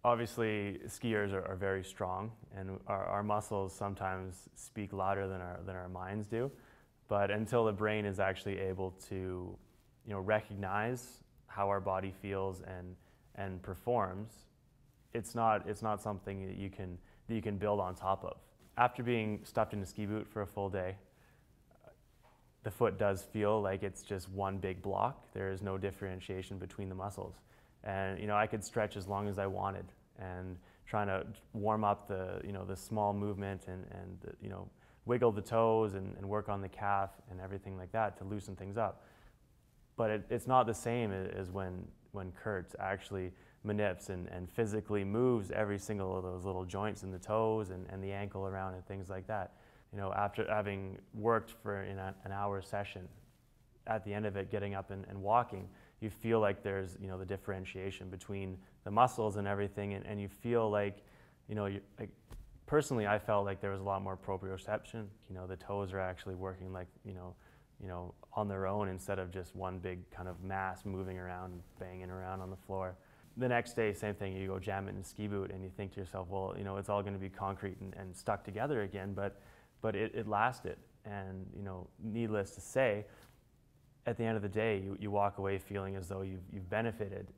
Obviously, skiers are very strong, and our muscles sometimes speak louder than our minds do. But until the brain is actually able to, recognize how our body feels and performs, it's not something that you can build on top of. After being stuffed in a ski boot for a full day, the foot does feel like it's just one big block. There is no differentiation between the muscles. And I could stretch as long as I wanted, and trying to warm up the small movement and wiggle the toes and work on the calf and everything like that to loosen things up. But it's not the same as when Kurt actually manips and physically moves every single of those little joints in the toes and the ankle around and things like that. After having worked for an hour session, at the end of it, getting up and walking, you feel like there's the differentiation between the muscles and everything, and you feel like personally, I felt like there was a lot more proprioception. The toes are actually working like on their own instead of just one big kind of mass moving around and banging around on the floor. The next day, same thing. You go jam it in a ski boot, and you think to yourself, well, it's all going to be concrete and stuck together again, but it lasted. And needless to say, at the end of the day, you walk away feeling as though you've benefited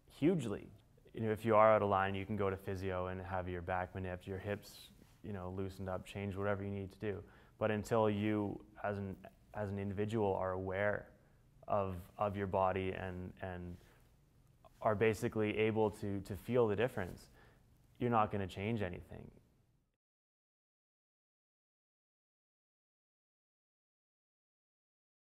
hugely. If you are out of line, you can go to physio and have your back manipped, your hips loosened up, change whatever you need to do. But until you, as an individual, are aware of your body and are basically able to feel the difference, you're not going to change anything.